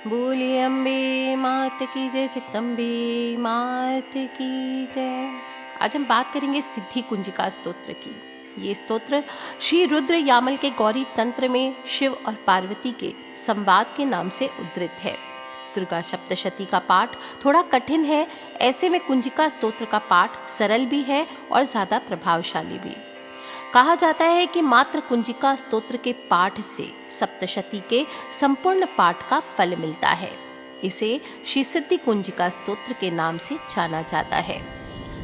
बोलिए अम्बे मात की जय, जगदम्बे मात की जय। आज हम बात करेंगे सिद्धि कुंजिका स्तोत्र की। ये स्तोत्र श्री रुद्र यामल के गौरी तंत्र में शिव और पार्वती के संवाद के नाम से उद्धृत है। दुर्गा सप्तशती का पाठ थोड़ा कठिन है, ऐसे में कुंजिका स्तोत्र का पाठ सरल भी है और ज़्यादा प्रभावशाली भी। कहा जाता है कि मात्र कुंजिका स्तोत्र के पाठ से सप्तशती के संपूर्ण पाठ का फल मिलता है। इसे श्री सिद्धि कुंजिका स्तोत्र के नाम से जाना जाता है।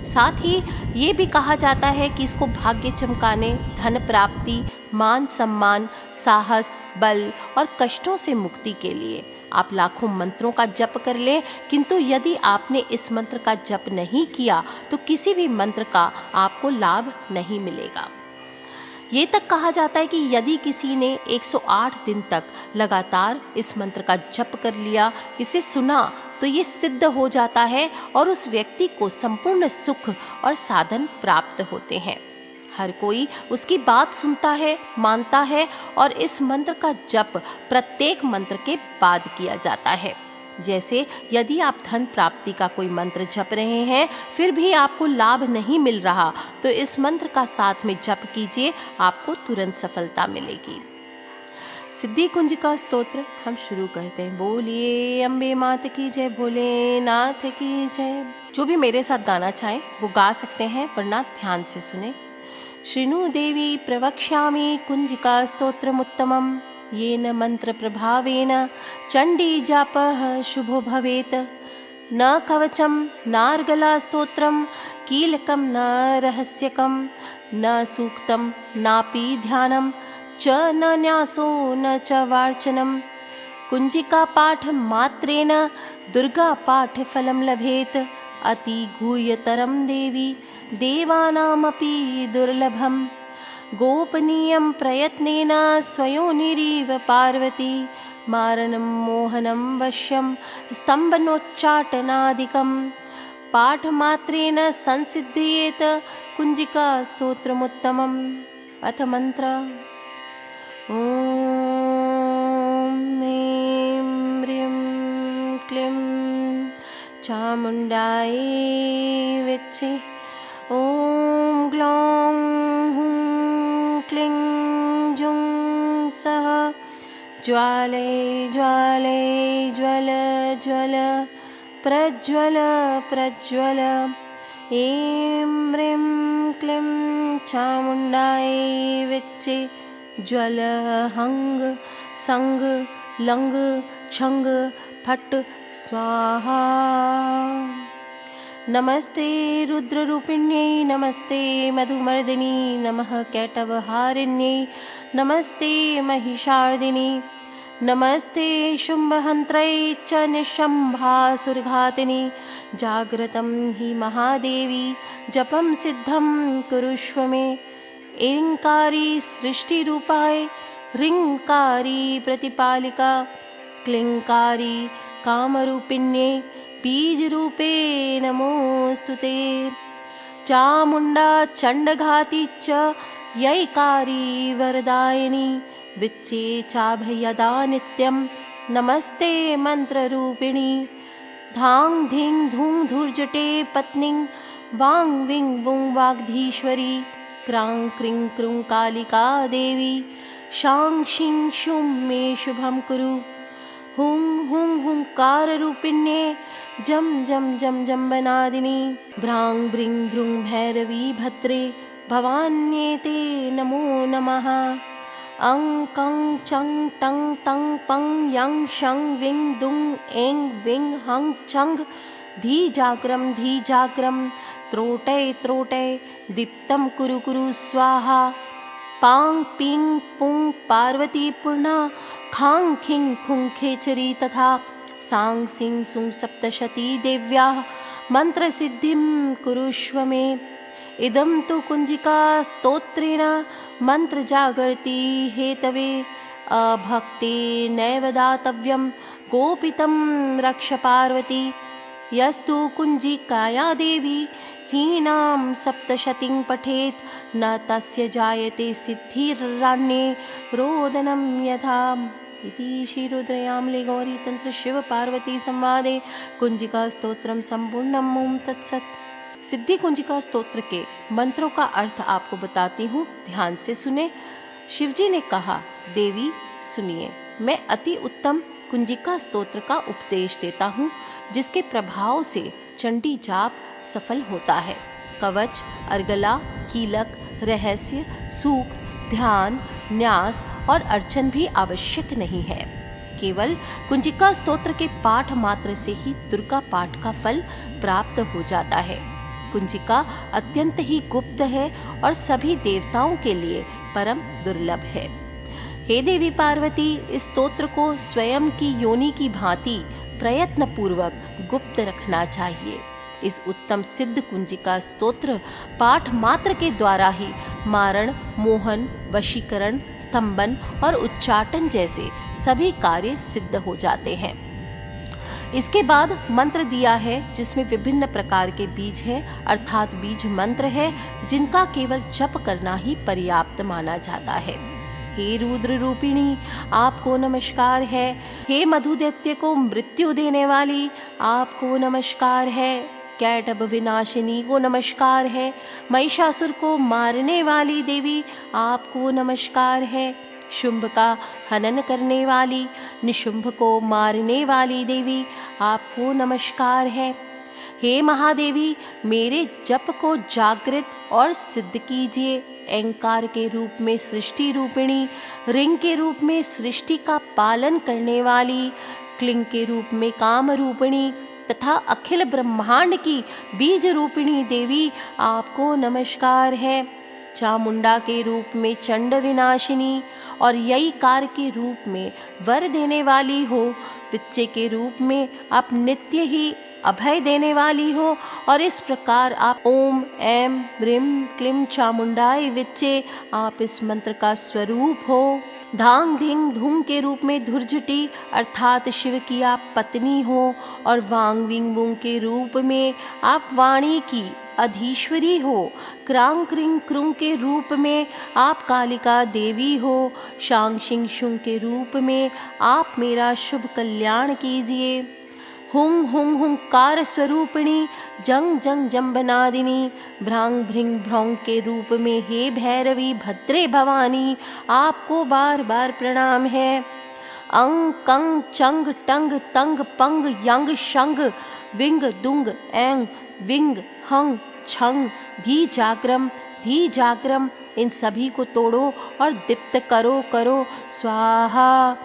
साथ ही ये भी कहा जाता है कि इसको भाग्य चमकाने, धन प्राप्ति, मान सम्मान, साहस, बल और कष्टों से मुक्ति के लिए आप लाखों मंत्रों का जप कर लें, किंतु यदि आपने इस मंत्र का जप नहीं किया तो किसी भी मंत्र का आपको लाभ नहीं मिलेगा। ये तक कहा जाता है कि यदि किसी ने 108 दिन तक लगातार इस मंत्र का जप कर लिया, इसे सुना, तो ये सिद्ध हो जाता है और उस व्यक्ति को संपूर्ण सुख और साधन प्राप्त होते हैं। हर कोई उसकी बात सुनता है, मानता है और इस मंत्र का जप प्रत्येक मंत्र के बाद किया जाता है। जैसे यदि आप धन प्राप्ति का कोई मंत्र जप रहे हैं फिर भी आपको लाभ नहीं मिल रहा, तो इस मंत्र का साथ में जप कीजिए, आपको तुरंत सफलता मिलेगी। सिद्धि कुंजिका स्तोत्र हम शुरू करते हैं। बोलिए अम्बे मात की जय, भोलेनाथ की जय। जो भी मेरे साथ गाना चाहे वो गा सकते हैं, वरना ध्यान से सुने। शृणु देवी प्रवक्ष्यामि कुंजिका स्तोत्रमुत्तमम्, येन मंत्र प्रभावेन चंडी जापः शुभो भवेत्। न कवचं नार्गला स्तोत्रं, कीलकं न रहस्यकं, न सूक्तं नापि ध्यानं च, न न्यासो न च वार्चनं। कुंजिका पाठ मात्रेण दुर्गा पाठ फलं लभेत्, अति गुह्यतरं देवी देवानामपि दुर्लभम्। गोपनीयं प्रयत्नेन स्वयोनिरिव पार्वती, मारणं मोहनं वश्यं स्तम्भनोच्चाटनादिकं। पाठमात्रेण संसिद्धयेत कुंजिका स्तोत्रमुत्तमम्। अथ मंत्र। ॐ ऐं ह्रीं क्लीं चामुण्डाय विच्चे। ॐ ग्लौं हुं क्लीं जुं सः ज्वाले ज्वाले ज्वल ज्वल प्रज्वल प्रज्वल। ऐं ह्रीं क्लीं चामुण्डाय विच्चे। ज्वल हंग संग लंग छंग फट स्वाहा। नमस्ते रुद्ररूपिण्यै, नमस्ते मधुमर्दिनी, नमः कैटवहारिण्यै, नमस्ते महिषार्दिनी, नमस्ते शुम्भहन्त्रै च निशम्भासुरघातिनी। जाग्रतं हि महादेवी जपं सिद्धं कुरुष्व मे। ऐंकारी सृष्टिरूपाय, ह्रींकारी प्रतिपालिका, क्लींकारी कामरूपिण्ये, बीजरूपे नमोस्तुते। चामुण्डा चण्डघाती च यैकारी वरदायिनी, विच्चे चाभयदा नित्यं नमस्ते मंत्ररूपिणी। धां धीं धूं धूर्जटे पत्नी, वां विं वुं वाग्धीश्वरी, क्रां क्रीं क्रूं कालिका देवी, शां शीं शूं मे शुभं कुरु। हुं हुं हुंकाररूपिण्ये, जं जं जं जम्बनादिनी, भ्रां ब्रीं भ्रूं भैरवी भद्रे, भवान्येते नमो नमः। अं कं चं टं तं पं यं शं विं दुं ऐं विं हं छं। धीजाग्रं धीजाग्रं, त्रोटय त्रोटय, दीप्तं कुरु कुरु स्वाहा। पां पीं पुं पार्वती पूर्णा, खां खीं खुं खेचरी तथा। सां सीं सुं सप्तशती देव्याः, मंत्रसिद्धिं कुरुष्व मे। इदं तु कुंजिका स्तोत्रेण मंत्र जागर्ति हेतवे, अभक्ते नैव दातव्यं गोपितं रक्ष पार्वती। यस्तु कुंजिकाया देवी हीनां सप्तशतीं पठेत्, न तस्य जायते सिद्धिरन्ये रोदनं यथा। इति श्री रुद्रयामले गौरी तंत्र शिव पार्वती संवादे कुंजिका स्तोत्रम संपूर्णम। ओम तत्सत। सिद्धि कुंजिका स्तोत्र के मंत्रों का अर्थ आपको बताती हूँ, ध्यान से सुने। शिवजी ने कहा, देवी सुनिए, मैं अति उत्तम कुंजिका स्तोत्र का उपदेश देता हूँ, जिसके प्रभाव से चंडी जाप सफल होता है। कवच, अर्गला, कीलक, रहस्य, सूक्त, ध्यान, न्यास और अर्चन भी आवश्यक नहीं है। केवल कुंजिका स्तोत्र के पाठ मात्र से ही दुर्गा पाठ का फल प्राप्त हो जाता है। कुंजिका अत्यंत ही गुप्त है और सभी देवताओं के लिए परम दुर्लभ है। हे देवी पार्वती, इस स्तोत्र को स्वयं की योनि की भांति प्रयत्न पूर्वक गुप्त रखना चाहिए। इस उत्तम सिद्ध कुंजिका स्तोत्र पाठ मात्र के द्वारा ही मारण, मोहन, वशीकरण, स्तंभन और उच्चाटन जैसे सभी कार्य सिद्ध हो जाते हैं। इसके बाद मंत्र दिया है, जिसमें विभिन्न प्रकार के बीज हैं, अर्थात बीज मंत्र है, जिनका केवल जप करना ही पर्याप्त माना जाता है। हे रुद्र रूपिणी, आपको नमस्कार है। हे मधुदैत्य को मृत्यु देने वाली, आपको नमस्कार है। कैटभ विनाशिनी को नमस्कार है। महिषासुर को मारने वाली देवी, आपको नमस्कार है। शुंभ का हनन करने वाली, निशुंभ को मारने वाली देवी, आपको नमस्कार है। हे महादेवी, मेरे जप को जागृत और सिद्ध कीजिए। ऐंकार के रूप में सृष्टि रूपिणी, रिंग के रूप में सृष्टि का पालन करने वाली, क्लिंग के रूप में काम रूपिणी तथा अखिल ब्रह्मांड की बीज रूपिणी देवी, आपको नमस्कार है। चामुंडा के रूप में चंड विनाशिनी और यईकार के रूप में वर देने वाली हो, विच्चे के रूप में आप नित्य ही अभय देने वाली हो, और इस प्रकार आप ओम ऐम ह्रीम क्लीम चामुंडाय विच्चे, आप इस मंत्र का स्वरूप हो। धांग धिंग धूम के रूप में धुर्जटी अर्थात शिव की आप पत्नी हो, और वांग विंग वुंग के रूप में आप वाणी की अधीश्वरी हो। क्रांग क्रिंग क्रुंग के रूप में आप कालिका देवी हो। शांग शिंग शुंग के रूप में आप मेरा शुभ कल्याण कीजिए। हुंग हुंग हुंकार स्वरूपिणी जंग जंग जम्बनादिनी, भ्रांग भृंग भ्रौंग के रूप में हे भैरवी भद्रे भवानी, आपको बार बार प्रणाम है। अंग कंग चंग टंग तंग पंग यंग शंग विंग दुंग एंग विंग हंग छंग धी जाग्रम, इन सभी को तोड़ो और दीप्त करो करो स्वाहा।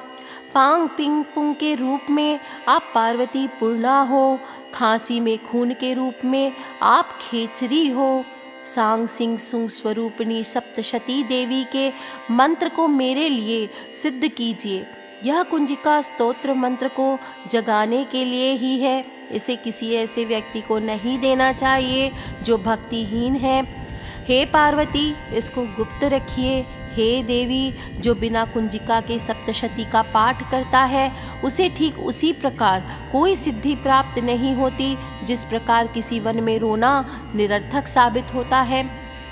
पांग पिंग पुंग के रूप में आप पार्वती पूर्णा हो। खांसी में खून के रूप में आप खेचरी हो। सांग सिंह सुंग स्वरूपिणी सप्तशती देवी के मंत्र को मेरे लिए सिद्ध कीजिए। यह कुंजिका स्तोत्र मंत्र को जगाने के लिए ही है। इसे किसी ऐसे व्यक्ति को नहीं देना चाहिए जो भक्तिहीन है। हे पार्वती, इसको गुप्त रखिए। हे देवी, जो बिना कुंजिका के सप्तशती का पाठ करता है, उसे ठीक उसी प्रकार कोई सिद्धि प्राप्त नहीं होती जिस प्रकार किसी वन में रोना निरर्थक साबित होता है।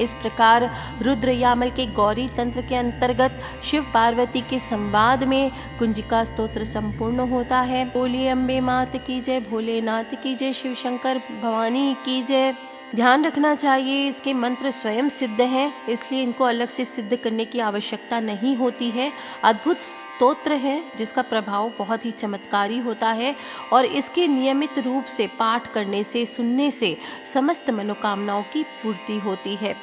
इस प्रकार रुद्र यामल के गौरी तंत्र के अंतर्गत शिव पार्वती के संवाद में कुंजिका स्तोत्र संपूर्ण होता है। बोलिए अम्बे मात की जय, भोलेनाथ की जय, शिव शंकर भवानी की जय। ध्यान रखना चाहिए, इसके मंत्र स्वयं सिद्ध हैं, इसलिए इनको अलग से सिद्ध करने की आवश्यकता नहीं होती है। अद्भुत स्तोत्र है जिसका प्रभाव बहुत ही चमत्कारी होता है, और इसके नियमित रूप से पाठ करने से, सुनने से समस्त मनोकामनाओं की पूर्ति होती है।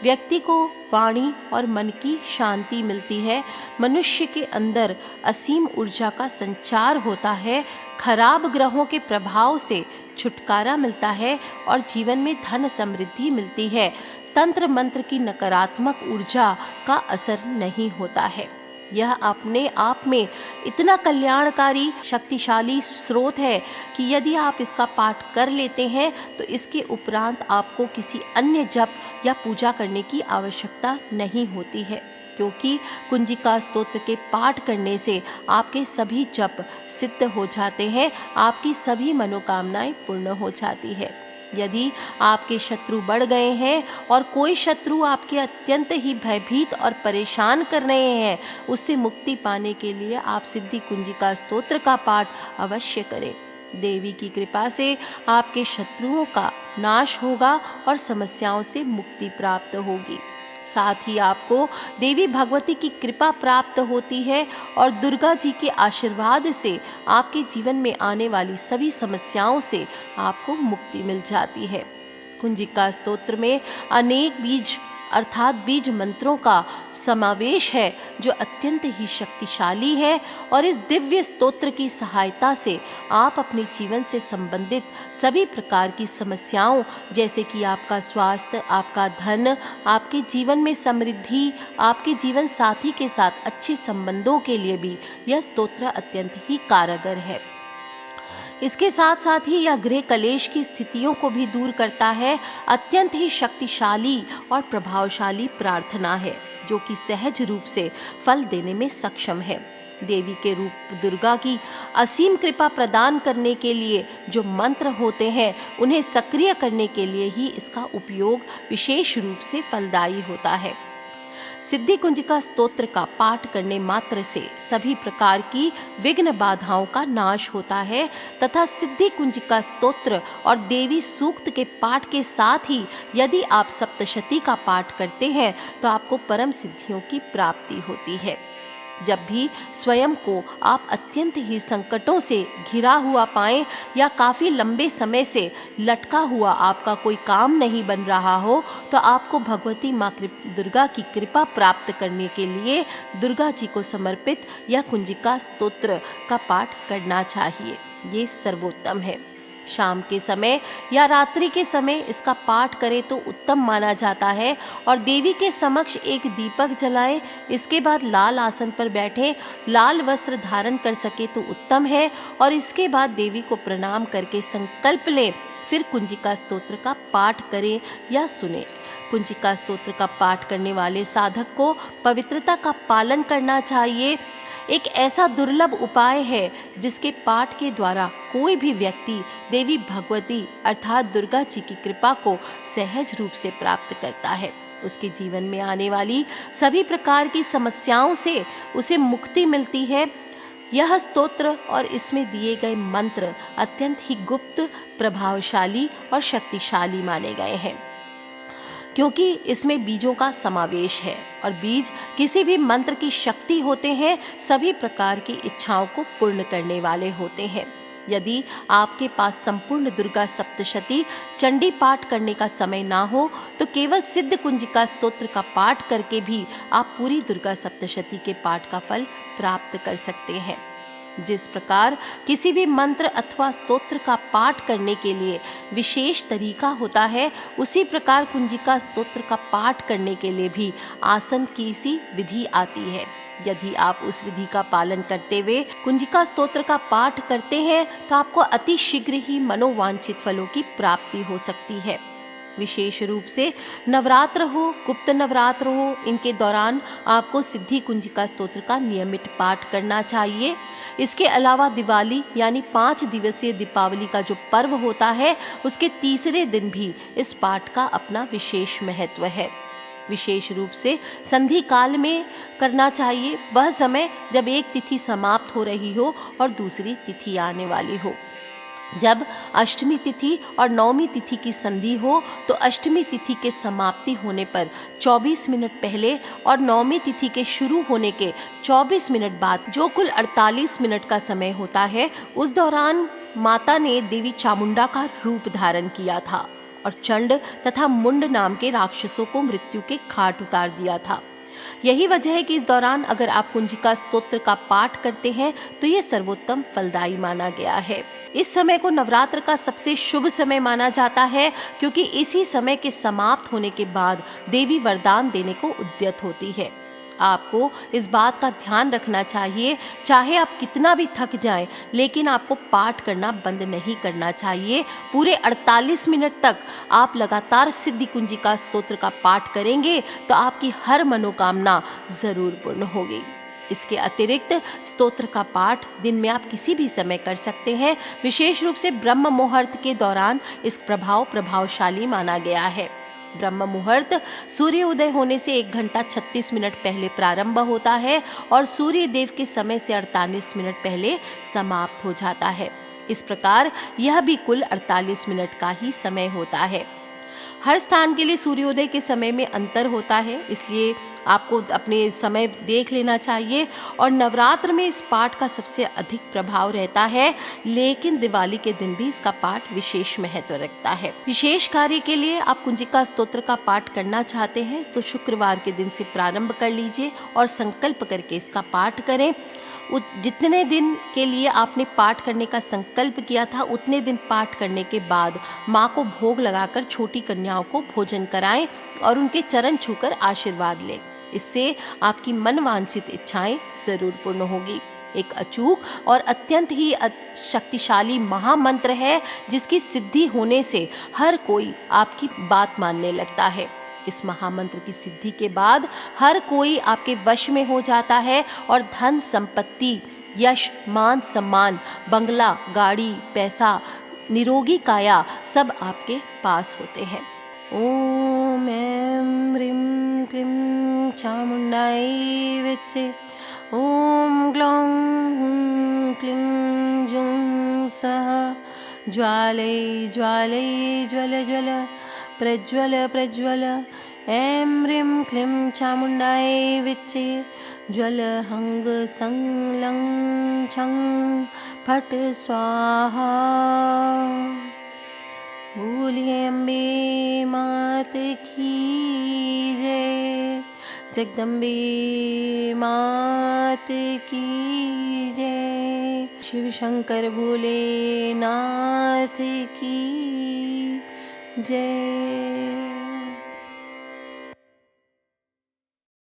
व्यक्ति को वाणी और मन की शांति मिलती है। मनुष्य के अंदर असीम ऊर्जा का संचार होता है। खराब ग्रहों के प्रभाव से छुटकारा मिलता है और जीवन में धन समृद्धि मिलती है। तंत्र मंत्र की नकारात्मक ऊर्जा का असर नहीं होता है। यह अपने आप में इतना कल्याणकारी शक्तिशाली स्रोत है कि यदि आप इसका पाठ कर लेते हैं तो इसके उपरांत आपको किसी अन्य जप या पूजा करने की आवश्यकता नहीं होती है, क्योंकि कुंजिका स्तोत्र के पाठ करने से आपके सभी जप सिद्ध हो जाते हैं, आपकी सभी मनोकामनाएं पूर्ण हो जाती है। यदि आपके शत्रु बढ़ गए हैं और कोई शत्रु आपके अत्यंत ही भयभीत और परेशान कर रहे हैं, उससे मुक्ति पाने के लिए आप सिद्धि कुंजिका स्तोत्र का पाठ अवश्य करें। देवी की कृपा से आपके शत्रुओं का नाश होगा और समस्याओं से मुक्ति प्राप्त होगी। साथ ही आपको देवी भगवती की कृपा प्राप्त होती है और दुर्गा जी के आशीर्वाद से आपके जीवन में आने वाली सभी समस्याओं से आपको मुक्ति मिल जाती है। कुंजिका स्तोत्र में अनेक बीज अर्थात बीज मंत्रों का समावेश है जो अत्यंत ही शक्तिशाली है, और इस दिव्य स्तोत्र की सहायता से आप अपने जीवन से संबंधित सभी प्रकार की समस्याओं जैसे कि आपका स्वास्थ्य, आपका धन, आपके जीवन में समृद्धि, आपके जीवन साथी के साथ अच्छे संबंधों के लिए भी यह स्तोत्र अत्यंत ही कारगर है। इसके साथ साथ ही यह गृह कलेश की स्थितियों को भी दूर करता है। अत्यंत ही शक्तिशाली और प्रभावशाली प्रार्थना है जो कि सहज रूप से फल देने में सक्षम है। देवी के रूप दुर्गा की असीम कृपा प्रदान करने के लिए जो मंत्र होते हैं उन्हें सक्रिय करने के लिए ही इसका उपयोग विशेष रूप से फलदायी होता है। सिद्धि कुंजिका स्तोत्र का पाठ करने मात्र से सभी प्रकार की विघ्न बाधाओं का नाश होता है तथा सिद्धि कुंजिका स्तोत्र और देवी सूक्त के पाठ के साथ ही यदि आप सप्तशती का पाठ करते हैं तो आपको परम सिद्धियों की प्राप्ति होती है। जब भी स्वयं को आप अत्यंत ही संकटों से घिरा हुआ पाएं या काफ़ी लंबे समय से लटका हुआ आपका कोई काम नहीं बन रहा हो, तो आपको भगवती माँ दुर्गा की कृपा प्राप्त करने के लिए दुर्गा जी को समर्पित यह कुंजिका स्तोत्र का पाठ करना चाहिए। ये सर्वोत्तम है। शाम के समय या रात्रि के समय इसका पाठ करें तो उत्तम माना जाता है। और देवी के समक्ष एक दीपक जलाएं, इसके बाद लाल आसन पर बैठें, लाल वस्त्र धारण कर सके तो उत्तम है। और इसके बाद देवी को प्रणाम करके संकल्प लें, फिर कुंजिका स्तोत्र का पाठ करें या सुने। कुंजिका स्तोत्र का पाठ करने वाले साधक को पवित्रता का पालन करना चाहिए। एक ऐसा दुर्लभ उपाय है जिसके पाठ के द्वारा कोई भी व्यक्ति देवी भगवती अर्थात दुर्गा जी की कृपा को सहज रूप से प्राप्त करता है। उसके जीवन में आने वाली सभी प्रकार की समस्याओं से उसे मुक्ति मिलती है। यह स्तोत्र और इसमें दिए गए मंत्र अत्यंत ही गुप्त, प्रभावशाली और शक्तिशाली माने गए हैं क्योंकि इसमें बीजों का समावेश है और बीज किसी भी मंत्र की शक्ति होते हैं, सभी प्रकार की इच्छाओं को पूर्ण करने वाले होते हैं। यदि आपके पास संपूर्ण दुर्गा सप्तशती चंडी पाठ करने का समय ना हो तो केवल सिद्ध कुंजिका स्तोत्र का पाठ करके भी आप पूरी दुर्गा सप्तशती के पाठ का फल प्राप्त कर सकते हैं। जिस प्रकार किसी भी मंत्र अथवा स्तोत्र का पाठ करने के लिए विशेष तरीका होता है, उसी प्रकार कुंजिका स्तोत्र का पाठ करने के लिए भी आसन की सी विधि आती है। यदि आप उस विधि का पालन करते हुए कुंजिका स्तोत्र का पाठ करते हैं तो आपको अति शीघ्र ही मनोवांछित फलों की प्राप्ति हो सकती है। विशेष रूप से नवरात्र हो, गुप्त नवरात्र हो, इनके दौरान आपको सिद्धि कुंजिका स्तोत्र का नियमित पाठ करना चाहिए। इसके अलावा दिवाली यानी 5 दिवसीय दीपावली का जो पर्व होता है, उसके तीसरे दिन भी इस पाठ का अपना विशेष महत्व है। विशेष रूप से संधि काल में करना चाहिए, वह समय जब एक तिथि समाप्त हो रही हो और दूसरी तिथि आने वाली हो। जब अष्टमी तिथि और नवमी तिथि की संधि हो तो अष्टमी तिथि के समाप्ति होने पर 24 मिनट पहले और नवमी तिथि के शुरू होने के 24 मिनट बाद जो कुल 48 मिनट का समय होता है, उस दौरान माता ने देवी चामुंडा का रूप धारण किया था और चंड तथा मुंड नाम के राक्षसों को मृत्यु के घाट उतार दिया था। यही वजह है कि इस दौरान अगर आप कुंजिका स्तोत्र का पाठ करते हैं तो ये सर्वोत्तम फलदायी माना गया है। इस समय को नवरात्र का सबसे शुभ समय माना जाता है क्योंकि इसी समय के समाप्त होने के बाद देवी वरदान देने को उद्यत होती है। आपको इस बात का ध्यान रखना चाहिए, चाहे आप कितना भी थक जाएं, लेकिन आपको पाठ करना बंद नहीं करना चाहिए। पूरे 48 मिनट तक आप लगातार सिद्धि कुंजिका स्तोत्र का पाठ करेंगे तो आपकी हर मनोकामना जरूर पूर्ण होगी। इसके अतिरिक्त स्तोत्र का पाठ दिन में आप किसी भी समय कर सकते हैं। विशेष रूप से ब्रह्म मुहूर्त के दौरान इस प्रभावशाली माना गया है। ब्रह्म मुहूर्त सूर्य उदय होने से 1 घंटा 36 मिनट पहले प्रारंभ होता है और सूर्य देव के समय से 48 मिनट पहले समाप्त हो जाता है। इस प्रकार यह भी कुल 48 मिनट का ही समय होता है। हर स्थान के लिए सूर्योदय के समय में अंतर होता है, इसलिए आपको अपने समय देख लेना चाहिए। और नवरात्र में इस पाठ का सबसे अधिक प्रभाव रहता है, लेकिन दिवाली के दिन भी इसका पाठ विशेष महत्व रखता है। विशेष कार्य के लिए आप कुंजिका स्तोत्र का पाठ करना चाहते हैं तो शुक्रवार के दिन से प्रारंभ कर लीजिए और संकल्प करके इसका पाठ करें। जितने दिन के लिए आपने पाठ करने का संकल्प किया था उतने दिन पाठ करने के बाद माँ को भोग लगाकर छोटी कन्याओं को भोजन कराएं और उनके चरण छूकर आशीर्वाद लें। इससे आपकी मनवांछित इच्छाएं जरूर पूर्ण होगी। एक अचूक और अत्यंत ही शक्तिशाली महामंत्र है जिसकी सिद्धि होने से हर कोई आपकी बात मानने लगता है। इस महामंत्र की सिद्धि के बाद हर कोई आपके वश में हो जाता है और धन संपत्ति, यश, मान सम्मान, बंगला, गाड़ी, पैसा, निरोगी काया सब आपके पास होते हैं। ओम ऐं ह्रीं क्लीं चामुंडाई विच्चे। ओम ग्लौं हूं क्लीं जुं सः। ज्वालै ज्वालै ज्वल ज्वल प्रज्वल प्रज्वल। ऐं ह्रीं क्लीं चामुंडायै विच्चे। ज्वल हंग संग लं छं फट स्वाहा। बोलिए अम्बे मात की जय। जगदम्बे मात की जय। शिव शंकर भोलेनाथ की जय।